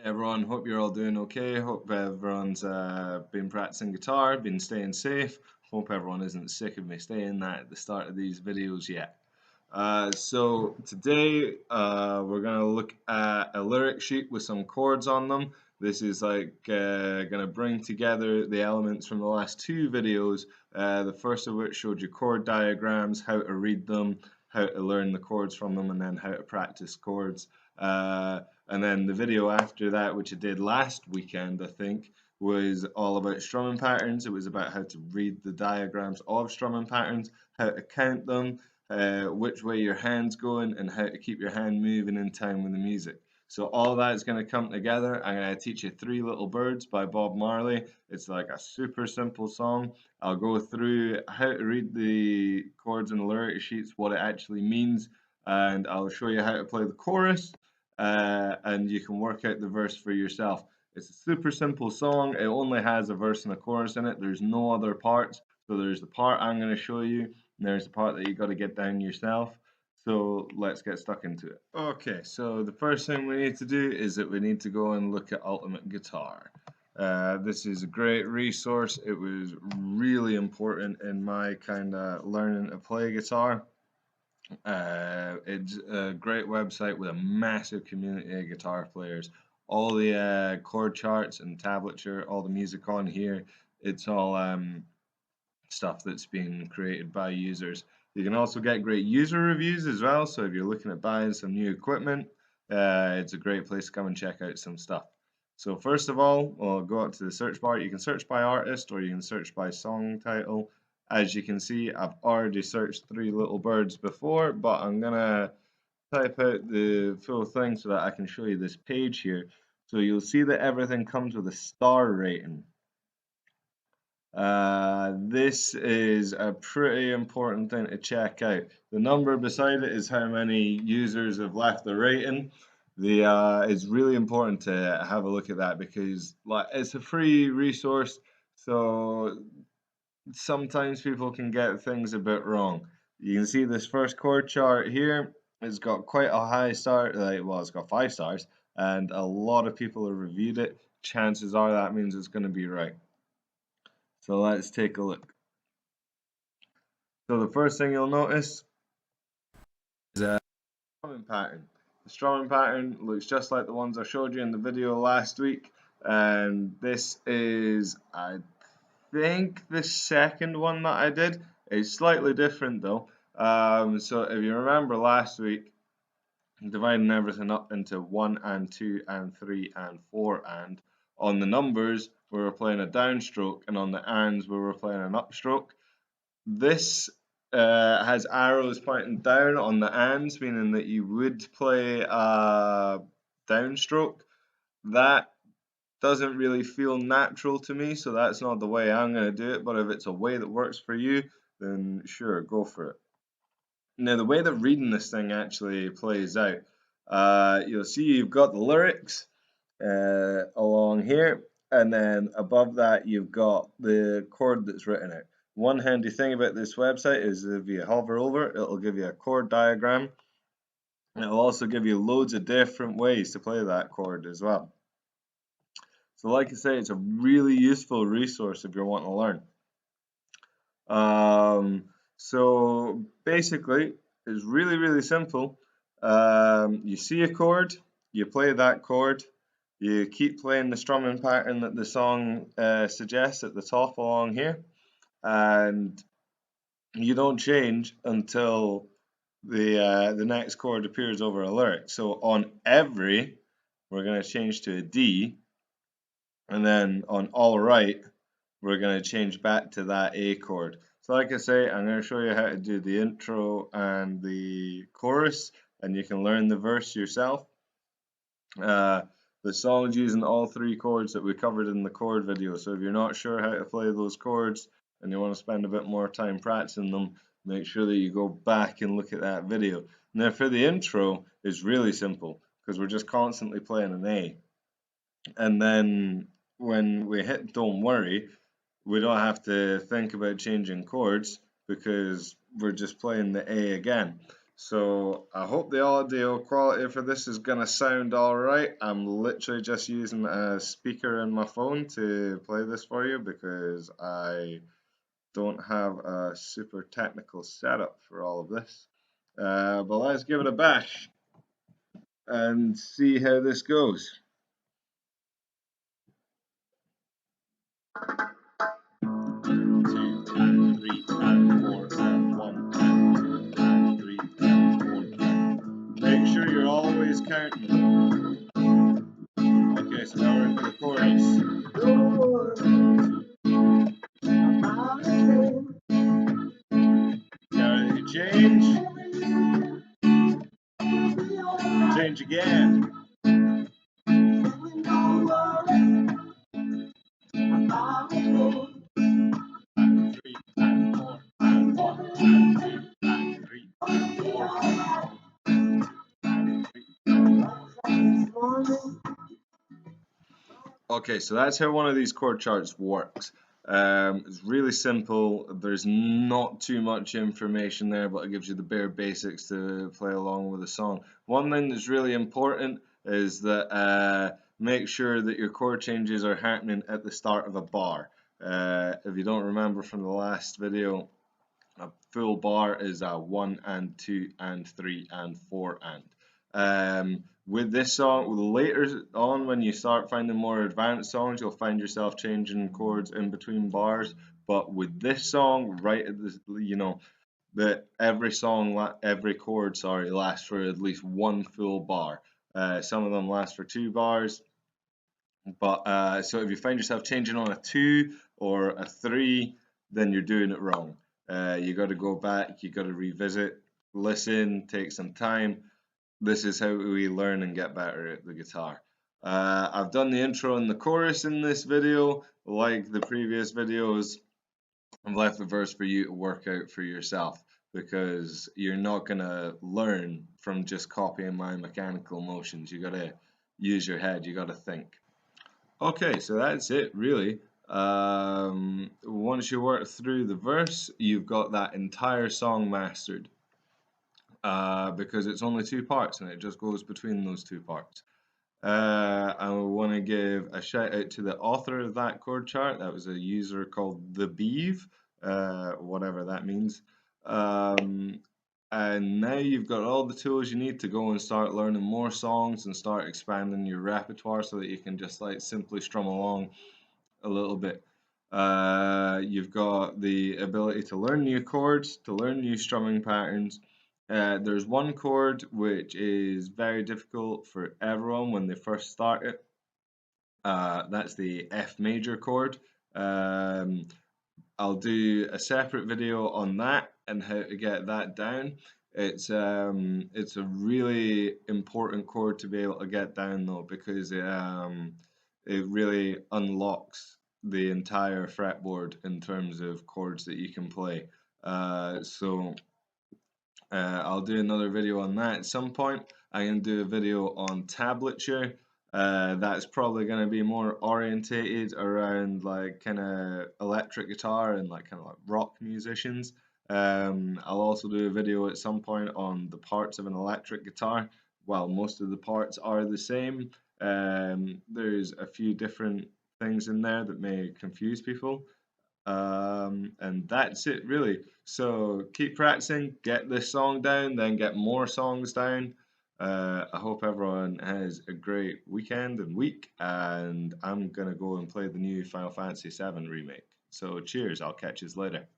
Everyone, hope you're all doing okay. Hope everyone's been practicing guitar, been staying safe. Hope everyone isn't sick of me saying that at the start of these videos yet. So today we're gonna look at a lyric sheet with some chords on them. This is gonna bring together the elements from the last two videos. The first of which showed you chord diagrams, how to read them, how to learn the chords from them, and then how to practice chords. And then the video after that, which I did last weekend, I think, was all about strumming patterns. It was about how to read the diagrams of strumming patterns, how to count them, which way your hand's going, and how to keep your hand moving in time with the music. So all that is going to come together. I'm going to teach you Three Little Birds by Bob Marley. It's like a super simple song. I'll go through how to read the chords and the lyric sheets, what it actually means, and I'll show you how to play the chorus, and you can work out the verse for yourself. It's a super simple song. It only has a verse and a chorus in it. There's no other parts. So there's the part I'm going to show you, and there's the part that you got to get down yourself. So let's get stuck into it. Okay, so the first thing we need to do is that we need to go and look at Ultimate Guitar. This is a great resource. It was really important in my kind of learning to play guitar. It's a great website with a massive community of guitar players. All the chord charts and tablature, all the music on here, it's all stuff that's been created by users. You can also get great user reviews as well. So if you're looking at buying some new equipment, it's a great place to come and check out some stuff. So first of all, we'll go up to the search bar. You can search by artist or you can search by song title. As you can see, I've already searched Three Little Birds before, but I'm gonna type out the full thing so that I can show you this page here. So you'll see that everything comes with a star rating. This is a pretty important thing to check out. The number beside it is how many users have left the rating. It's really important to have a look at that because it's a free resource, so sometimes people can get things a bit wrong. You can see this first chord chart here. It's got quite a high star, well, it's got 5 stars, and a lot of people have reviewed it. Chances are that means it's going to be right. So let's take a look. So the first thing you'll notice is a strumming pattern. The strumming pattern looks just like the ones I showed you in the video last week, and this is, I think, the second one that I did. It's slightly different though. So if you remember last week, dividing everything up into 1 and 2 and 3 and 4 and on the numbers we were playing a downstroke, and on the ands we were playing an upstroke. This has arrows pointing down on the ands, meaning that you would play a downstroke. That doesn't really feel natural to me, so that's not the way I'm going to do it. But if it's a way that works for you, then sure, go for it. Now, the way that reading this thing actually plays out, you'll see you've got the lyrics along here, and then above that you've got the chord that's written out. One handy thing about this website is if you hover over, it'll give you a chord diagram, and it'll also give you loads of different ways to play that chord as well. So like I say, it's a really useful resource if you're wanting to learn. So basically, it's really, really simple. You see a chord, you play that chord, you keep playing the strumming pattern that the song suggests at the top along here, and you don't change until the next chord appears over a lyric. So on every, we're going to change to a D, and then on all right, we're going to change back to that A chord. So like I say, I'm going to show you how to do the intro and the chorus, and you can learn the verse yourself. The song's using all 3 chords that we covered in the chord video, so if you're not sure how to play those chords and you want to spend a bit more time practicing them, make sure that you go back and look at that video. Now for the intro, it's really simple because we're just constantly playing an A. And then when we hit Don't Worry, we don't have to think about changing chords because we're just playing the A again. So I hope the audio quality for this is gonna sound alright. I'm literally just using a speaker in my phone to play this for you because I don't have a super technical setup for all of this. But let's give it a bash and see how this goes. 2 and 3 and 4 and 1 and 2 and 3 and 4 and make sure you're always counting. Okay, so now we're into the chorus. Now change. Change again. Okay, so that's how one of these chord charts works. It's really simple. There's not too much information there, but it gives you the bare basics to play along with the song. One thing that's really important is that make sure that your chord changes are happening at the start of a bar. If you don't remember from the last video, a full bar is a 1 and 2 and 3 and 4 and. With this song, later on when you start finding more advanced songs, you'll find yourself changing chords in between bars. But with this song, right at the, that every chord, sorry, lasts for at least one full bar. Some of them last for 2 bars. But so if you find yourself changing on a 2 or a 3, then you're doing it wrong. You got to go back, you got to revisit, listen, take some time. This is how we learn and get better at the guitar. I've done the intro and the chorus in this video. Like the previous videos, I've left the verse for you to work out for yourself because you're not going to learn from just copying my mechanical motions. You got to use your head, you got to think. Okay, so that's it really. Once you work through the verse, you've got that entire song mastered. Because it's only 2 parts and it just goes between those 2 parts. I want to give a shout out to the author of that chord chart. That was a user called the Beeve, whatever that means. And now you've got all the tools you need to go and start learning more songs and start expanding your repertoire so that you can just like simply strum along a little bit. You've got the ability to learn new chords, to learn new strumming patterns. There's one chord which is very difficult for everyone when they first start it. That's the F major chord. I'll do a separate video on that and how to get that down. It's a really important chord to be able to get down though because it really unlocks the entire fretboard in terms of chords that you can play. So I'll do another video on that at some point. I'm going to do a video on tablature. That's probably going to be more orientated around like kind of electric guitar and like kind of like rock musicians. I'll also do a video at some point on the parts of an electric guitar. While most of the parts are the same, there's a few different things in there that may confuse people. And that's it really. So keep practicing, get this song down, then get more songs down. I hope everyone has a great weekend and week, and I'm gonna go and play the new Final Fantasy VII remake. So cheers, I'll catch you later.